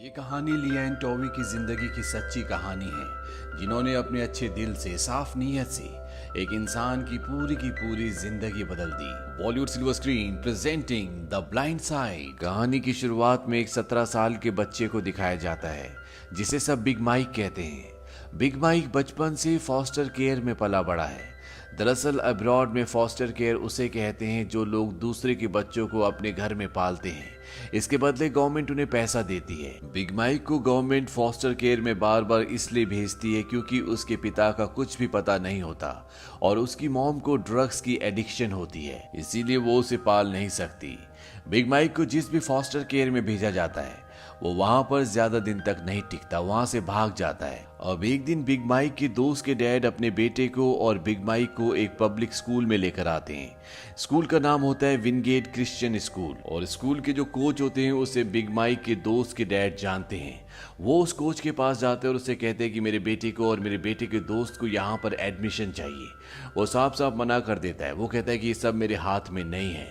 ये कहानी लियान टॉवी की जिंदगी की सच्ची कहानी है, जिन्होंने अपने अच्छे दिल से, साफ नीयत से एक इंसान की पूरी जिंदगी बदल दी। Bollywood silver screen presenting the blind side. कहानी की शुरुआत में एक 17 साल के बच्चे को दिखाया जाता है, जिसे सब बिग माइक कहते हैं। बिग माइक बचपन से फॉस्टर केयर में पला बड़ा है। दरअसल अब्रॉड में फॉस्टर केयर उसे कहते हैं जो लोग दूसरे के बच्चों को अपने घर में पालते हैं। इसके बदले गवर्नमेंट उन्हें पैसा देती है। बिग माइक को गवर्नमेंट फॉस्टर केयर में बार बार इसलिए भेजती है क्योंकि उसके पिता का कुछ भी पता नहीं होता और उसकी मॉम को ड्रग्स की एडिक्शन होती है, इसीलिए वो उसे पाल नहीं सकती। बिग माइक को जिस भी फॉस्टर केयर में भेजा जाता है वो वहां पर ज्यादा दिन तक नहीं टिकता, वहां से भाग जाता है। अब एक दिन बिग माइक के दोस्त के डैड अपने बेटे को और बिग माइक को एक पब्लिक स्कूल में लेकर आते हैं। स्कूल का नाम होता है विनगेट क्रिश्चियन स्कूल और स्कूल के जो कोच होते हैं उसे बिग माइक के दोस्त के डैड जानते हैं। वो उस कोच के पास जाते हैं और उससे कहते हैं कि मेरे बेटे को और मेरे बेटे के दोस्त को यहाँ पर एडमिशन चाहिए। वो साफ साफ मना कर देता है। वो कहता है कि ये सब मेरे हाथ में नहीं है।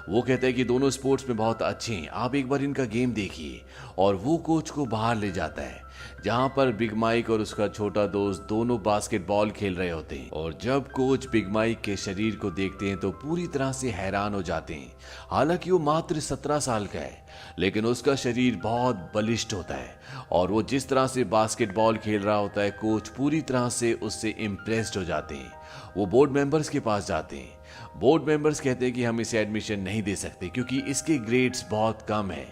वो कहता है कि दोनों स्पोर्ट्स में बहुत अच्छे हैं, आप एक बार इनका गेम देखिए। और वो कोच को बाहर ले जाता है जहां पर बिग माइक और उसका छोटा दोस्त दोनों बास्केटबॉल खेल रहे होते हैं। और जब कोच बिग माइक के शरीर को देखते हैं तो पूरी तरह से हैरान हो जाते हैं। हालांकि वो मात्र 17 साल का है, लेकिन उसका शरीर बहुत बलिष्ठ होता है और वो जिस तरह से बास्केटबॉल खेल रहा होता है, कोच पूरी तरह से उससे इम्प्रेस्ड हो जाते हैं। वो बोर्ड मेंबर्स के पास जाते हैं। बोर्ड मेंबर्स कहते हैं कि हम इसे एडमिशन नहीं दे सकते क्योंकि इसके ग्रेड्स बहुत कम है,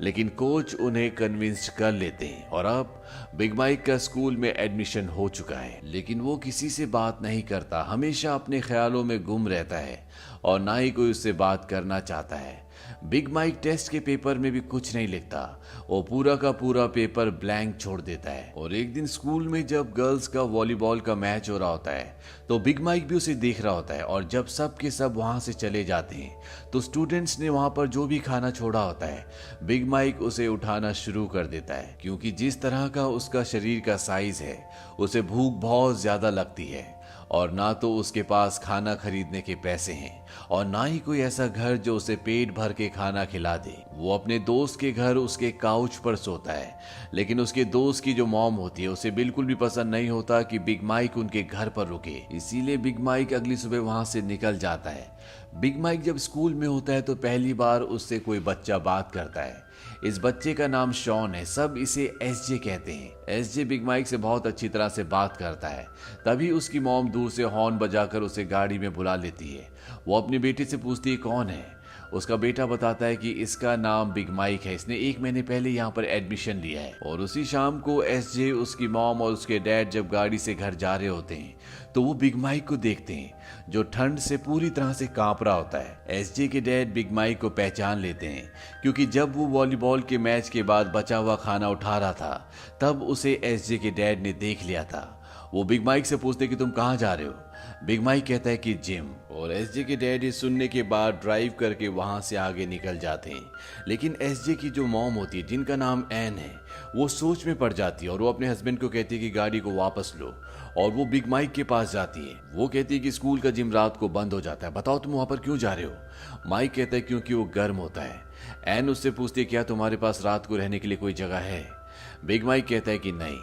लेकिन कोच उन्हें कन्विंस कर लेते हैं और अब बिग माइक का स्कूल में एडमिशन हो चुका है। लेकिन वो किसी से बात नहीं करता, हमेशा अपने ख्यालों में गुम रहता है और ना ही कोई उससे बात करना चाहता है। बिग माइक टेस्ट के पेपर में भी कुछ नहीं लिखता, वो पूरा का पूरा पेपर ब्लैंक छोड़ देता है। और एक दिन स्कूल में जब गर्ल्स का वॉलीबॉल का मैच हो रहा होता है तो बिग माइक भी उसे देख रहा होता है और जब सब के सब वहां से चले जाते हैं तो स्टूडेंट्स ने वहां पर जो भी खाना छोड़ा होता है बिग माइक उसे उठाना शुरू कर देता है, क्योंकि जिस तरह का उसका शरीर का साइज है उसे भूख बहुत ज्यादा लगती है और ना तो उसके पास खाना खरीदने के पैसे हैं और ना ही कोई ऐसा घर जो उसे पेट भर के खाना खिला दे। वो अपने दोस्त के घर उसके काउच पर सोता है, लेकिन उसके दोस्त की जो मॉम होती है उसे बिल्कुल भी पसंद नहीं होता कि बिग माइक उनके घर पर रुके, इसीलिए बिग माइक अगली सुबह वहां से निकल जाता है। बिग माइक जब स्कूल में होता है तो पहली बार उससे कोई बच्चा बात करता है। इस बच्चे का नाम शॉन है, सब इसे एसजे कहते हैं। एसजे बिग माइक से बहुत अच्छी तरह से बात करता है। तभी उसकी मॉम दूर से हॉर्न बजाकर उसे गाड़ी में बुला लेती है। वो अपने बेटे से पूछती है कौन है। उसका बेटा बताता है कि इसका नाम बिग माइक है, इसने 1 महीने पहले यहाँ पर एडमिशन लिया है। और उसी शाम को एसजे, उसकी मॉम और उसके डैड जब गाड़ी से घर जा रहे होते हैं तो वो बिग माइक को देखते हैं जो ठंड से पूरी तरह से कांप रहा होता है। एसजे के डैड बिग माइक को पहचान लेते हैं क्योंकि जब वो वॉलीबॉल के मैच के बाद बचा हुआ खाना उठा रहा था तब उसे एसजे के डैड ने देख लिया था। वो बिग माइक से पूछते कि तुम कहाँ जा रहे हो। बिग माइक कहता है कि जिम। और एसजे के डैड ये सुनने के बाद ड्राइव करके वहां से आगे निकल जाते हैं। लेकिन एसजे की जो मॉम होती है जिनका नाम एन है वो सोच में पड़ जाती है और वो अपने हस्बैंड को कहती है कि गाड़ी को वापस लो। और वो बिग माइक के पास जाती है। वो कहती है कि स्कूल का जिम रात को बंद हो जाता है, बताओ तुम वहां पर क्यों जा रहे हो। माइक कहता है क्योंकि वो गर्म होता है। एन उससे पूछती है क्या तुम्हारे पास रात को रहने के लिए कोई जगह है। बिग माइक कहता है कि नहीं।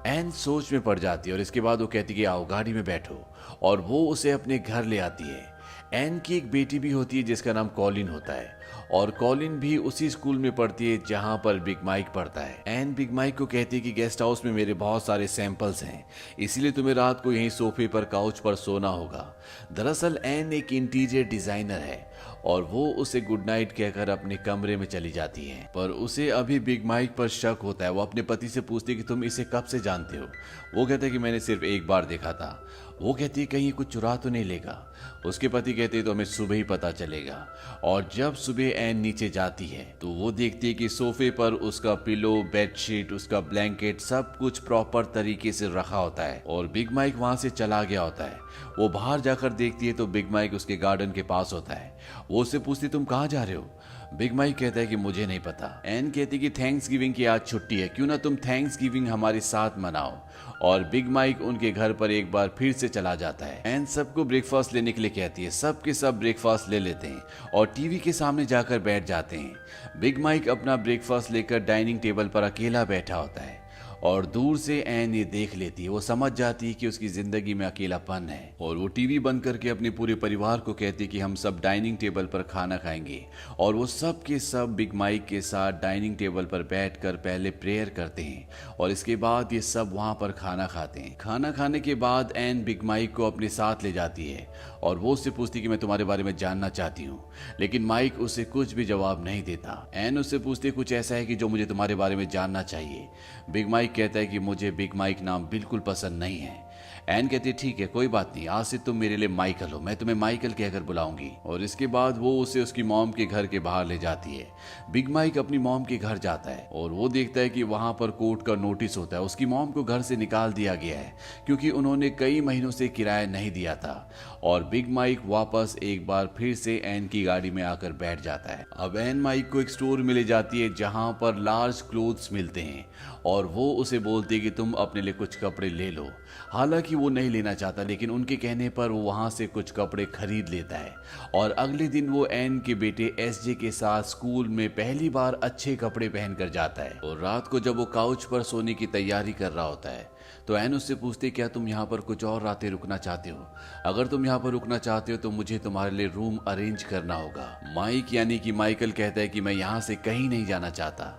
एन सोच में पड़ जाती है और इसके बाद वो कहती है कि आओ गाड़ी में बैठो और वो उसे अपने घर ले आती है। एन की एक बेटी भी होती है जिसका नाम कॉलिन होता है और कॉलिन भी उसी स्कूल में पढ़ती है जहां पर बिग माइक पढ़ता है। एन बिग माइक को कहती है कि गेस्ट हाउस में मेरे बहुत सारे सैंपल्स हैं, इसलिए तुम्हें रात को यहीं सोफे पर काउच पर सोना होगा। दरअसल एन एक इंटीरियर डिजाइनर है और वो उसे गुड नाइट कहकर अपने कमरे में चली जाती है। पर उसे अभी बिग माइक पर शक होता है। वो अपने पति से पूछती है कि तुम इसे कब से जानते हो। वो कहते हैं कि मैंने सिर्फ एक बार देखा था। वो कहती है कहीं कुछ चुरा तो नहीं लेगा। उसके पति कहते हैं तो हमें सुबह ही पता चलेगा। और जब सुबह एन नीचे जाती है तो वो देखती है कि सोफे पर उसका पिलो, बेडशीट, उसका ब्लैंकेट सब कुछ प्रॉपर तरीके से रखा होता है और बिग माइक वहां से चला गया होता है। वो बाहर जाकर देखती है तो बिग माइक उसके गार्डन के पास होता है। वो उससे पूछती तुम कहाँ जा रहे हो। बिग माइक कहता है कि मुझे नहीं पता। एन कहती कि थैंक्स गिविंग की आज छुट्टी है, क्यों ना तुम थैंक्स गिविंग हमारे साथ मनाओ। और बिग माइक उनके घर पर एक बार फिर से चला जाता है। एन सबको ब्रेकफास्ट लेने के लिए कहती है, सब के सब ब्रेकफास्ट ले लेते हैं और टीवी के सामने जाकर बैठ जाते हैं। बिग माइक अपना ब्रेकफास्ट लेकर डाइनिंग टेबल पर अकेला बैठा होता है और दूर से एन ये देख लेती है। वो समझ जाती है कि उसकी जिंदगी में अकेलापन है और वो टीवी बंद करके अपने पूरे परिवार को कहती है कि हम सब डाइनिंग टेबल पर खाना खाएंगे। और वो सब के सब बिग माइक के साथ डाइनिंग टेबल पर बैठकर पहले प्रेयर करते हैं और इसके बाद ये सब वहाँ पर खाना खाते हैं। खाना खाने के बाद एन बिग माइक को अपने साथ ले जाती है और वो उससे पूछती कि मैं तुम्हारे बारे में जानना चाहती हूँ, लेकिन माइक उसे कुछ भी जवाब नहीं देता। एन उससे पूछती कुछ ऐसा है कि जो मुझे तुम्हारे बारे में जानना चाहिए। बिग माइक कहता है कि मुझे बिग माइक नाम बिल्कुल पसंद नहीं है। एन कहती है ठीक है कोई बात नहीं, आज से तुम मेरे लिए माइकल हो, मैं तुम्हें माइकल कहकर बुलाऊंगी। और इसके बाद वो उसे उसकी मॉम के घर के बाहर ले जाती है। बिग माइक अपनी मॉम के घर जाता है और वो देखता है कि वहां पर कोर्ट का नोटिस होता है। उसकी मॉम को घर से निकाल दिया गया है क्योंकि उन्होंने कई महीनों से किराया नहीं दिया था। और बिग माइक वापस एक बार फिर से एन की गाड़ी में आकर बैठ जाता है। अब एन माइक को एक स्टोर में ले जाती है जहां पर लार्ज क्लोथ्स मिलते हैं और वो उसे बोलती है कि तुम अपने लिए कुछ कपड़े ले लो। हालांकि वो नहीं लेना चाहता, लेकिन उनके कहने पर वो वहां से कुछ कपड़े खरीद लेता है। और अगले दिन वो एन के बेटे एसजे के साथ स्कूल में पहली बार अच्छे कपड़े पहनकर जाता है। और रात को जब वो काउच पर सोने की तैयारी कर रहा होता है तो एन उससे पूछती क्या तुम यहाँ पर कुछ और रातें रुकना चाहते हो? अगर तुम यहाँ पर रुकना चाहते हो तो मुझे तुम्हारे लिए रूम अरेंज करना होगा। माइक यानी कि माइकल कहता है कि मैं यहाँ से कहीं नहीं जाना चाहता।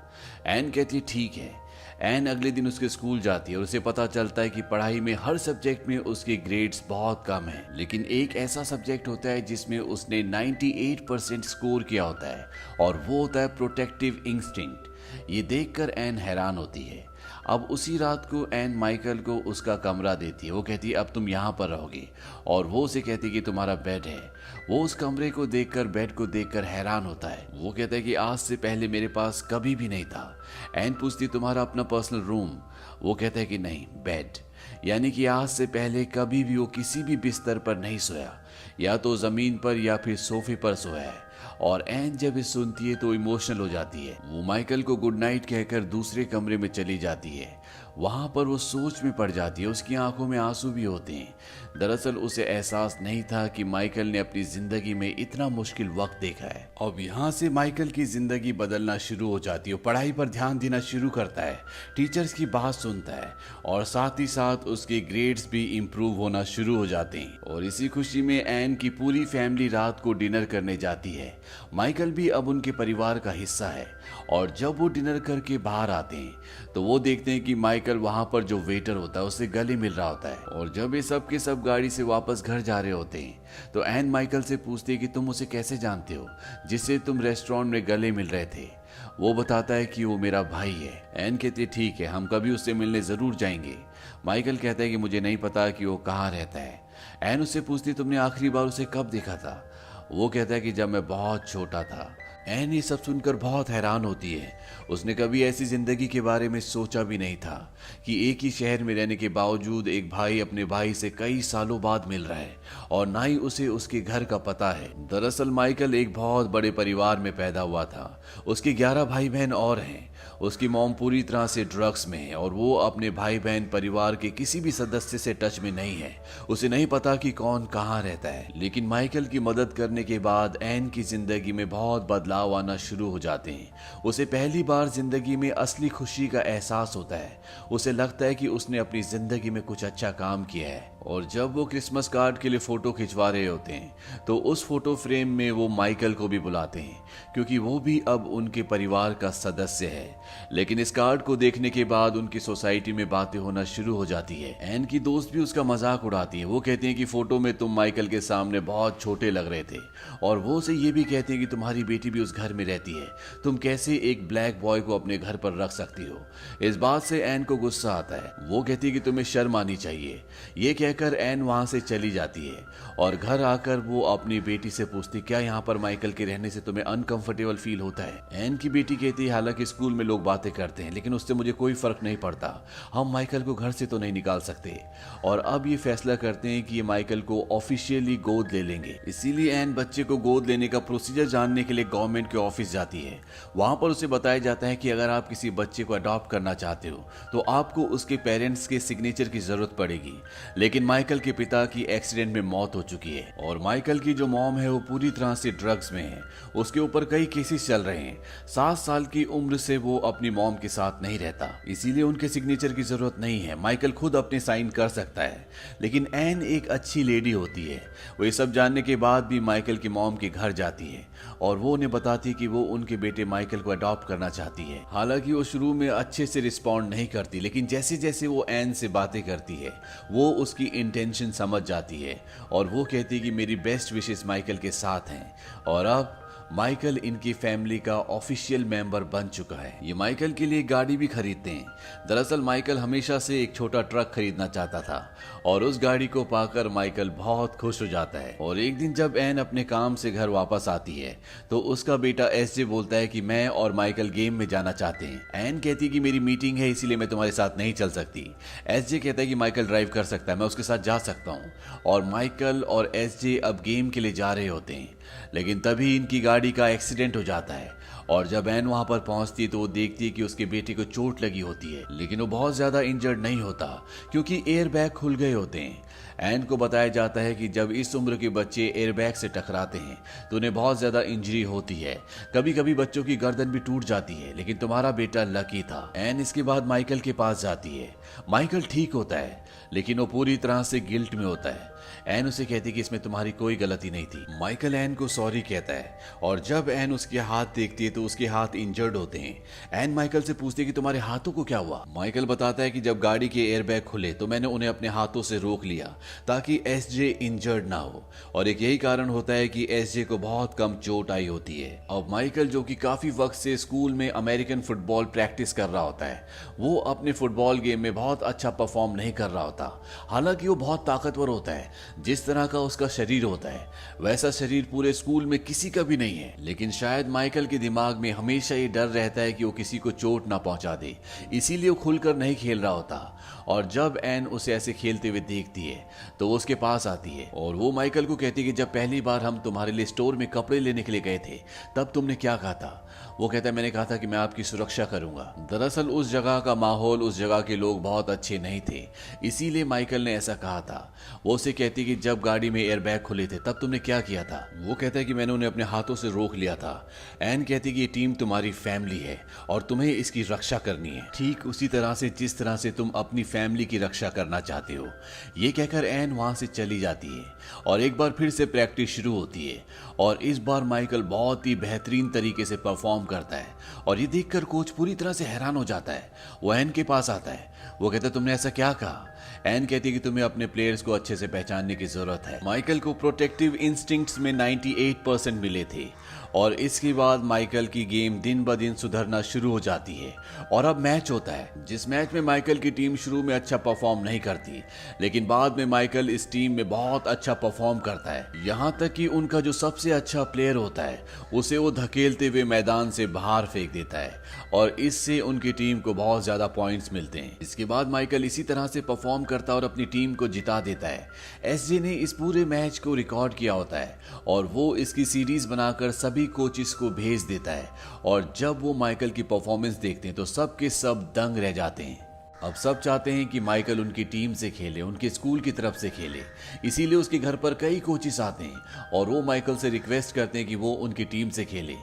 एन कहती है ठीक है। एन अगले दिन उसके स्कूल जाती है और उसे पता चलता है कि पढ़ाई में हर सब्जेक्ट में उसके ग्रेड्स बहुत कम हैं, लेकिन एक ऐसा सब्जेक्ट होता है जिसमें उसने 98% स्कोर किया होता है और वो होता है प्रोटेक्टिव इंस्टिंक्ट। ये देखकर एन हैरान होती है। अब उसी रात को एन माइकल को उसका कमरा देती है। वो कहती है अब तुम यहाँ पर रहोगे और वो उसे कहती है कि तुम्हारा बेड है। वो उस कमरे को देखकर बेड को देखकर हैरान होता है। वो कहता है कि आज से पहले मेरे पास कभी भी नहीं था। एन पूछती तुम्हारा अपना पर्सनल रूम? वो कहता है कि नहीं, बेड। यानी कि आज से पहले कभी भी वो किसी भी बिस्तर पर नहीं सोया, या तो जमीन पर या फिर सोफे पर सोया है। और एन जब ये सुनती है तो इमोशनल हो जाती है। वो माइकल को गुड नाइट कहकर दूसरे कमरे में चली जाती है। वहां पर वो सोच में पड़ जाती है। उसकी आंखों में आंसू भी होते हैं। दरअसल उसे एहसास नहीं था कि माइकल ने अपनी जिंदगी में इतना मुश्किल वक्त देखा है। अब यहाँ से माइकल की जिंदगी बदलना शुरू हो जाती है। पढ़ाई पर ध्यान देना शुरू करता है, टीचर्स की बात सुनता है और साथ ही साथ उसके ग्रेड्स भी इम्प्रूव होना शुरू हो जाते हैं। और इसी खुशी में एन की पूरी फैमिली रात को डिनर करने जाती है। माइकल भी अब उनके परिवार का हिस्सा है। और जब वो डिनर करके बाहर आते हैं तो वो देखते हैं कि माइकल वहां पर जो वेटर होता है उससे गले मिल रहा होता है। और जब ये सब के सब गाड़ी से वापस घर जा रहे होते हैं तो एन माइकल से पूछती है कि तुम उसे कैसे जानते हो जिससे तुम रेस्टोरेंट में गले मिल रहे थे? वो बताता है कि वो मेरा भाई है। एन कहती है ठीक है, हम कभी उससे मिलने जरूर जाएंगे। माइकल कहता है कि मुझे नहीं पता कि वो कहाँ रहता है। एन उससे पूछती तुमने आखिरी बार उसे कब देखा था? वो कहता है कि जब मैं बहुत छोटा था। एन ये सब सुनकर बहुत हैरान होती है। उसने कभी ऐसी जिंदगी के बारे में सोचा भी नहीं था कि एक ही शहर में रहने के बावजूद एक भाई अपने भाई से कई सालों बाद मिल रहा है और ना ही उसे उसके घर का पता है। दरअसल माइकल एक बहुत बड़े परिवार में पैदा हुआ था। उसके 11 भाई बहन और हैं। उसकी मॉम पूरी तरह से ड्रग्स में है और वो अपने भाई बहन परिवार के किसी भी सदस्य से टच में नहीं है। उसे नहीं पता कि कौन कहाँ रहता है। लेकिन माइकल की मदद करने के बाद एन की जिंदगी में बहुत बदलाव आना शुरू हो जाते हैं। उसे पहली बार जिंदगी में असली खुशी का एहसास होता है। उसे लगता है कि उसने अपनी जिंदगी में कुछ अच्छा काम किया है। और जब वो क्रिसमस कार्ड के लिए फोटो खिंचवा रहे होते हैं तो उस फोटो फ्रेम में वो माइकल को भी बुलाते हैं क्योंकि वो भी अब उनके परिवार का सदस्य है। लेकिन इस कार्ड को देखने के बाद उनकी सोसाइटी में बातें होना शुरू हो जाती है। एन की दोस्त भी उसका मजाक उड़ाती है। वो कहती है कि फोटो में तुम माइकल के सामने बहुत छोटे लग रहे थे। और वो उसे ये भी कहते हैं कि तुम्हारी बेटी भी उस घर में रहती है, तुम कैसे एक ब्लैक बॉय को अपने घर पर रख सकती हो। इस बात से एन को गुस्सा आता है। वो कहती है कि तुम्हें शर्म आनी चाहिए। ये कहकर एन वहां से चली जाती है और घर आकर वो अपनी बेटी से पूछती, क्या यहाँ पर माइकल के रहने से तुम्हें अनकंफर्टेबल फील होता है? एन की बेटी कहती है, हालांकि स्कूल में लोग बातें करते हैं लेकिन उससे मुझे कोई फर्क नहीं पड़ता, हम माइकल को घर से तो नहीं निकाल सकते। और अब ये फैसला करते हैं कि ये माइकल को ऑफिशियली गोद ले लेंगे। इसीलिए एन बच्चे को गोद लेने का प्रोसीजर जानने के लिए गवर्नमेंट के ऑफिस जाती है। वहां पर उसे बताया जाता है कि अगर आप किसी बच्चे को अडॉप्ट करना चाहते हो तो आपको उसके पेरेंट्स के सिग्नेचर की जरूरत पड़ेगी। लेकिन माइकल के पिता की एक्सीडेंट में मौत हो चुकी है और माइकल की जो मॉम है वो पूरी तरह से ड्रग्स में है। उसके ऊपर कई केसेस चल रहे हैं। 7 साल की उम्र से वो अपनी मॉम के साथ नहीं रहता, इसीलिए उनके सिग्नेचर की जरूरत नहीं है। माइकल खुद अपने साइन कर सकता है। लेकिन एन एक अच्छी लेडी होती है। वो ये सब जानने के बाद भी माइकल की मॉम के घर जाती है और वो उन्हें बताती है कि वो उनके बेटे माइकल को अडॉप्ट करना चाहती है। हालांकि वो शुरू में अच्छे से रिस्पॉन्ड नहीं करती, लेकिन जैसे जैसे वो एन से बातें करती है वो उसकी इंटेंशन समझ जाती है और वो कहती है कि मेरी बेस्ट विशेस माइकल के साथ हैं। और अब माइकल इनकी फैमिली का ऑफिशियल मेंबर बन चुका है। ये माइकल के लिए गाड़ी भी खरीदते हैं। दरअसल माइकल हमेशा से एक छोटा ट्रक खरीदना चाहता था और उस गाड़ी को पाकर माइकल बहुत खुश हो जाता है। और एक दिन जब एन अपने काम से घर वापस आती है तो उसका बेटा एसजे बोलता है कि मैं और माइकल गेम में जाना चाहते हैं। एन कहती है कि मेरी मीटिंग है इसीलिए मैं तुम्हारे साथ नहीं चल सकती। एसजे कहता है कि माइकल ड्राइव कर सकता है, मैं उसके साथ जा सकता हूँ। और माइकल और एसजे अब गेम के लिए जा रहे होते हैं, लेकिन तभी इनकी गाड़ी का एक्सीडेंट हो जाता है। और जब एन वहां पर पहुंचती है तो वो देखती है कि उसके बेटे को चोट लगी होती है, लेकिन वो बहुत ज्यादा इंजर्ड नहीं होता क्योंकि एयर बैग खुल गए होते हैं। एन को बताया जाता है कि जब इस उम्र के बच्चे एयरबैग से टकराते हैं तो उन्हें बहुत ज्यादा इंजरी होती है। कभी कभी बच्चों की गर्दन भी टूट जाती है, लेकिन तुम्हारा बेटा लकी था। एन इसके बाद माइकल के पास जाती है। माइकल ठीक होता है लेकिन वो पूरी तरह से गिल्ट में होता है। एन उसे कहती कि इसमें तुम्हारी कोई गलती नहीं थी। माइकल एन को सॉरी कहता है और जब एन उसके हाथ देखती है तो उसके हाथ इंजर्ड होते हैं। एन माइकल से पूछती है कि तुम्हारे हाथों को क्या हुआ? माइकल बताता है कि जब गाड़ी के एयरबैग खुले तो मैंने उन्हें अपने हाथों से रोक लिया ताकि एसजे इंजर्ड ना हो, और एक यही कारण होता है कि एसजे को बहुत कम चोट आई होती है। अब माइकल जो कि काफी वक्त से स्कूल में अमेरिकन फुटबॉल प्रैक्टिस कर रहा होता है, वो अपने फुटबॉल गेम में बहुत अच्छा परफॉर्म नहीं कर रहा होता। हालांकि वो बहुत ताकतवर होता है, जिस तरह का उसका शरीर होता है वैसा शरीर पूरे स्कूल में किसी का भी नहीं है। लेकिन शायद माइकल के दिमाग में हमेशा ये डर रहता है कि वो किसी को चोट ना पहुंचा दे, इसीलिए वो खुलकर नहीं खेल रहा होता। और जब एन उसे ऐसे खेलते हुए देखती है तो वो उसके पास आती है और वो माइकल को कहती है कि जब पहली बार हम तुम्हारे लिए स्टोर में कपड़े लेने के लिए गए थे तब तुमने क्या कहा था? वो कहता है मैंने कहा था कि मैं आपकी सुरक्षा करूंगा। दरअसल उस जगह का माहौल, उस जगह के लोग बहुत अच्छे नहीं थे, इसीलिए माइकल ने ऐसा कहा था। वो उसे कहती कि जब गाड़ी में एयरबैग खुले थे तब तुमने क्या किया था? वो कहता है कि मैंने उन्हें अपने हाथों से रोक लिया था। एन कहती कि ये टीम तुम्हारी फैमिली है और तुम्हें इसकी रक्षा करनी है, ठीक उसी तरह से जिस तरह से तुम अपनी फैमिली की रक्षा करना चाहते हो। ये कहकर एन वहां से चली जाती है और एक बार फिर से प्रैक्टिस शुरू होती है और इस बार माइकल बहुत ही बेहतरीन तरीके से परफॉर्म करता है और ये देखकर कोच पूरी तरह से हैरान हो जाता है। वो एन के पास आता है, वो कहता है तुमने ऐसा क्या कहा? एन कहती है कि तुम्हें अपने प्लेयर्स को अच्छे से पहचानने की जरूरत है। माइकल को प्रोटेक्टिव इंस्टिंक्ट्स में 98% मिले थे और इसके बाद माइकल की गेम दिन ब दिन सुधरना शुरू हो जाती है और अब मैच होता है, जिस मैच में माइकल की टीम शुरू में अच्छा परफॉर्म नहीं करती, लेकिन बाद में माइकल इस टीम में बहुत अच्छा परफॉर्म करता है। यहाँ तक कि उनका जो सबसे अच्छा प्लेयर होता है उसे वो धकेलते हुए मैदान से बाहर फेंक देता है और इससे उनकी टीम को बहुत ज्यादा पॉइंट्स मिलते हैं। इसके बाद माइकल इसी तरह से परफॉर्म करता है और अपनी टीम को जिता देता है। एसजे ने इस पूरे मैच को रिकॉर्ड किया होता है और वो इसकी सीरीज बनाकर सभी कोचेस को भेज देता है और जब वो माइकल की परफॉर्मेंस देखते हैं तो सब के सब दंग रह जाते हैं। अब सब चाहते हैं कि माइकल उनकी टीम से खेले, उनके स्कूल की तरफ से खेले, इसीलिए उसके घर पर कई कोचेस आते हैं और वो माइकल से रिक्वेस्ट करते हैं कि वो उनकी टीम से खेले।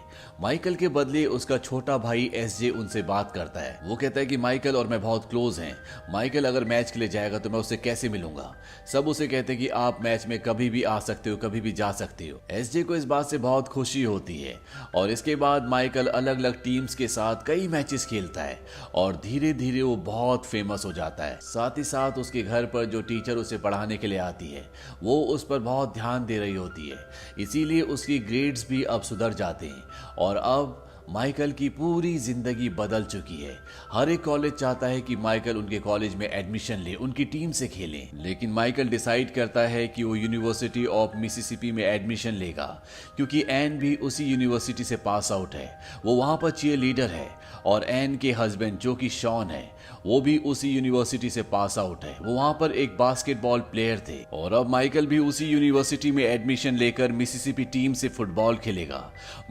माइकल के बदले उसका छोटा भाई एसजे उनसे बात करता है। वो कहता है कि माइकल और मैं बहुत क्लोज हैं, माइकल अगर मैच के लिए जाएगा तो मैं उससे कैसे मिलूंगा? सब उसे कहते हैं कि आप मैच में कभी भी आ सकते हो, कभी भी जा सकते हो। एसजे को इस बात से बहुत खुशी होती है और इसके बाद माइकल अलग अलग टीम्स के साथ कई मैचेस खेलता है और धीरे धीरे वो बहुत फेमस हो जाता है। साथ ही साथ उसके घर पर जो टीचर उसे पढ़ाने के लिए आती है वो उस पर बहुत ध्यान दे रही होती है, इसीलिए उसकी ग्रेड्स भी अब सुधर जाते हैं और अब माइकल की पूरी जिंदगी बदल चुकी है। हर एक कॉलेज चाहता है कि माइकल उनके कॉलेज में एडमिशन ले, उनकी टीम से खेले, लेकिन माइकल डिसाइड करता है कि वो यूनिवर्सिटी ऑफ मिसिसिपी में एडमिशन लेगा, क्योंकि एन भी उसी यूनिवर्सिटी से पास आउट है। वो वहां पर चीयर लीडर है और एन के हस्बैंड जो कि शॉन है वो भी उसी यूनिवर्सिटी से पास आउट है। वो वहां पर एक बास्केटबॉल प्लेयर थे और अब माइकल भी उसी यूनिवर्सिटी में एडमिशन लेकर मिसिसिपी टीम से फुटबॉल खेलेगा।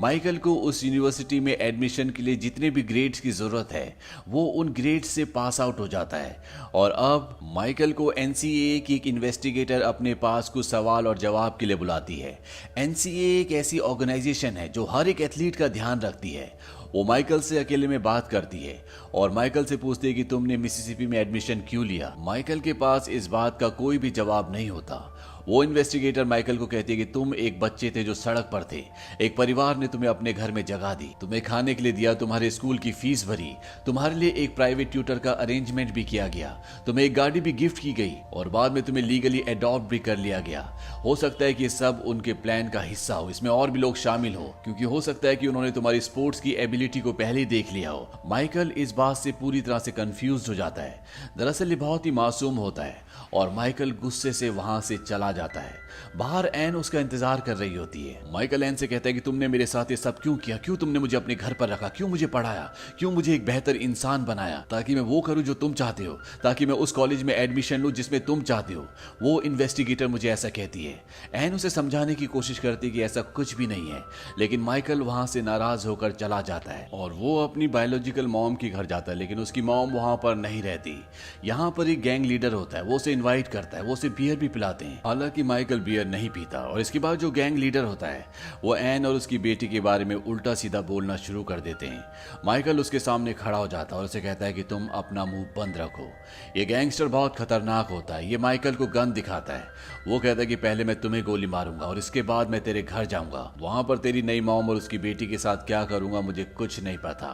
माइकल को उस यूनिवर्सिटी में एडमिशन के लिए जितने भी ग्रेड्स की जरूरत है वो उन ग्रेड्स से पास आउट हो जाता है। और अब माइकल को एनसीएए की एक इन्वेस्टिगेटर अपने पास कुछ सवाल और जवाब के लिए बुलाती है। एनसीएए एक ऐसी ऑर्गेनाइजेशन है जो हर एक एथलीट का ध्यान रखती है। वो माइकल से अकेले में बात करती है और माइकल से पूछती है कि तुमने मिसिसिपी में एडमिशन क्यों लिया। माइकल के पास इस बात का कोई भी जवाब नहीं होता। वो इन्वेस्टिगेटर माइकल को कहती है कि तुम एक बच्चे थे जो सड़क पर थे, एक परिवार ने तुम्हें अपने घर में जगह दी, तुम्हें खाने के लिए दिया, तुम्हारे स्कूल की फीस भरी, तुम्हारे लिए एक प्राइवेट ट्यूटर का अरेंजमेंट भी किया गया, तुम्हें एक गाड़ी भी गिफ्ट की गई और बाद में तुम्हें लीगली अडॉप्ट भी कर लिया गया। हो सकता है कि सब उनके प्लान का हिस्सा हो, इसमें और भी लोग शामिल हो, क्योंकि हो सकता है कि उन्होंने तुम्हारी स्पोर्ट्स की एबिलिटी को पहले ही देख लिया हो। माइकल इस बात से पूरी तरह से कंफ्यूज हो जाता है। दरअसल ये बहुत ही मासूम होता है और माइकल गुस्से से वहां से चला जाता है। बाहर एन उसका इंतजार कर रही होती है। माइकल एन से कहता है कि तुमने मेरे साथ ये सब क्यों किया, क्यों तुमने मुझे अपने घर पर रखा, क्यों मुझे पढ़ाया, क्यों मुझे एक बेहतर इंसान बनाया ताकि मैं वो करूं जो तुम चाहते हो, ताकि मैं उस कॉलेज में एडमिशन लूं जिसमें तुम चाहते हो। वो इन्वेस्टिगेटर मुझे ऐसा कहती है। एन उसे समझाने की कोशिश करती है कि ऐसा कुछ भी नहीं है, लेकिन माइकल वहां से नाराज होकर चला जाता है और वो अपनी बायोलॉजिकल मॉम के घर जाता है, लेकिन उसकी मॉम वहां पर नहीं रहती। यहाँ पर एक गैंग लीडर होता है, वो उसे इन्वाइट करता है, वो उसे बियर भी पिलाते हैं। हालांकि माइकल बियर नहीं पीता और इसके बाद जो गैंग लीडर होता है वो एन और उसकी बेटी के बारे में उल्टा सीधा बोलना शुरू कर देते हैं। माइकल उसके सामने खड़ा हो जाता है और उसे कहता है कि तुम अपना मुंह बंद रखो। ये गैंगस्टर बहुत खतरनाक होता है। ये माइकल को गन दिखाता है। वो कहता है कि पहले मैं तुम्हें गोली मारूंगा और इसके बाद मैं तेरे घर जाऊंगा, वहां पर तेरी नई मॉम और उसकी बेटी के साथ क्या करूंगा मुझे कुछ नहीं पता।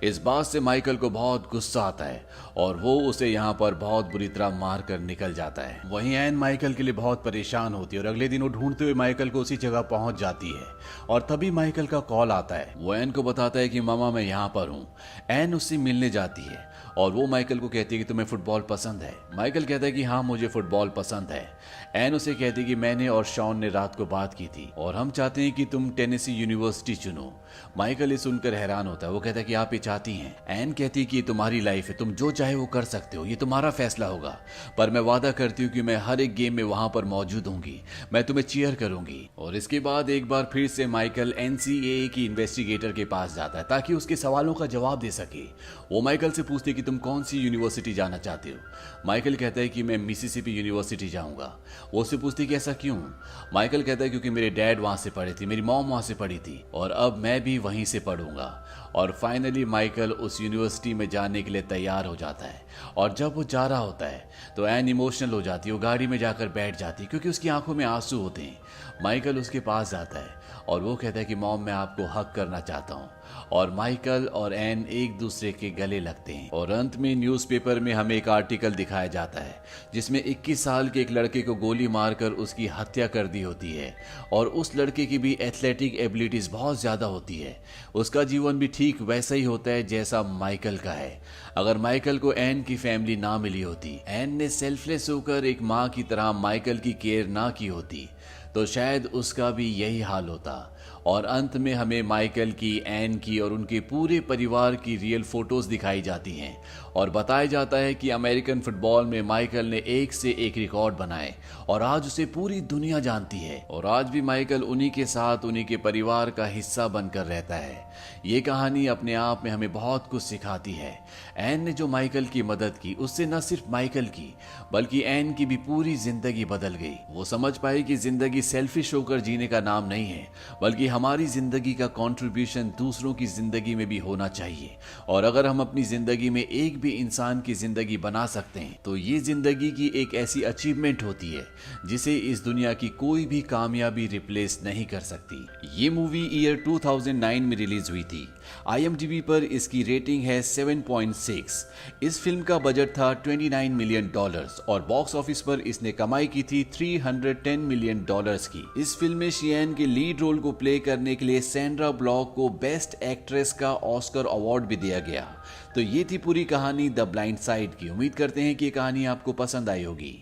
इस बात से माइकल को बहुत गुस्सा आता है और वो उसे यहाँ पर बहुत बुरी तरह मार कर निकल जाता है। वहीं एन माइकल के लिए बहुत परेशान होती है और अगले दिन वो ढूंढते हुए माइकल को उसी जगह पहुंच जाती है और तभी माइकल का कॉल आता है। वो एन को बताता है कि मामा मैं यहाँ पर हूँ। एन उससे मिलने जाती है और वो माइकल को कहती है कि तुम्हें फुटबॉल पसंद है। माइकल कहता है कि हाँ मुझे फुटबॉल पसंद है। एन उसे कहती है कि मैंने और शॉन ने रात को बात की थी और हम चाहते हैं कि तुम टेनेसी यूनिवर्सिटी चुनो। माइकल ये सुनकर हैरान होता है। वो कहता है कि आप ये चाहती हैं। एन कहती है कि ये तुम्हारी लाइफ है, तुम जो चाहे वो कर सकते हो, ये तुम्हारा फैसला होगा, पर मैं वादा करती हूँ कि मैं हर एक गेम में वहां पर मौजूद होंगी, मैं तुम्हें चीयर करूंगी। और इसके बाद एक बार फिर से माइकल एनसीएए की इन्वेस्टिगेटर के पास जाता है ताकि उसके सवालों का जवाब दे सके। वो माइकल से पूछते कि तुम कौन सी यूनिवर्सिटी जाना चाहते हो। माइकल कहता है कि मैं मिसिसिपी यूनिवर्सिटी जाऊंगा। वो उससे पूछती कि ऐसा क्यों। माइकल कहता है क्योंकि मेरे डैड वहां से पढ़े थे, मेरी मॉम वहां से पढ़ी थी और अब मैं भी वहीं से पढ़ूंगा। और फाइनली माइकल उस यूनिवर्सिटी में जाने के लिए तैयार हो जाता है और जब वो जा रहा होता है तो एन इमोशनल हो जाती है। वो गाड़ी में जाकर बैठ जाती है क्योंकि उसकी आंखों में आंसू होते हैं। माइकल उसके पास जाता है और वो कहता है कि मॉम मैं आपको हक करना चाहता हूँ। और माइकल और एन एक दूसरे के गले लगते हैं। और अंत में न्यूज़पेपर में हमें एक आर्टिकल दिखाया जाता है जिसमें 21 साल के एक लड़के को गोली मारकर उसकी हत्या कर दी होती है। और उस लड़के की भी एथलेटिक एबिलिटीज बहुत ज्यादा होती है। उसका जीवन भी ठीक वैसा ही होता है जैसा माइकल का है। अगर माइकल को एन की फैमिली ना मिली होती, एन ने सेल्फलेस होकर एक माँ की तरह माइकल की केयर ना की होती, तो शायद उसका भी यही हाल होता। और अंत में हमें माइकल की, एन की और उनके पूरे परिवार की रियल फोटोज दिखाई जाती हैं और बताया जाता है कि अमेरिकन फुटबॉल में माइकल ने एक से एक रिकॉर्ड बनाए और आज उसे पूरी दुनिया जानती है। और आज भी माइकल उन्हीं के साथ, उन्हीं के परिवार का हिस्सा बनकर रहता है। ये कहानी अपने आप में हमें बहुत कुछ सिखाती है। एन ने जो माइकल की मदद की, उससे न सिर्फ माइकल की बल्कि एन की भी पूरी जिंदगी बदल गई। वो समझ पाई कि जिंदगी सेल्फिश होकर जीने का नाम नहीं है, बल्कि हमारी जिंदगी का कंट्रीब्यूशन दूसरों की जिंदगी में भी होना चाहिए। और अगर हम अपनी जिंदगी में एक भी इंसान की जिंदगी बना सकते हैं तो ये जिंदगी की एक ऐसी अचीवमेंट होती है जिसे इस दुनिया की कोई भी कामयाबी रिप्लेस नहीं कर सकती। ये मूवी ईयर 2009 में रिलीज हुई थी। IMDb पर इसकी रेटिंग है 7.6। इस फिल्म का बजट था $29 मिलियन और बॉक्स ऑफिस पर इसने कमाई की थी $310 मिलियन की। इस फिल्म में शियन के लीड रोल को प्ले करने के लिए सैंड्रा ब्लॉक को बेस्ट एक्ट्रेस का ऑस्कर अवार्ड भी दिया गया। तो ये थी पूरी कहानी द ब्लाइंड साइड की। उम्मीद करते हैं कि ये कहानी आपको पसंद आई होगी।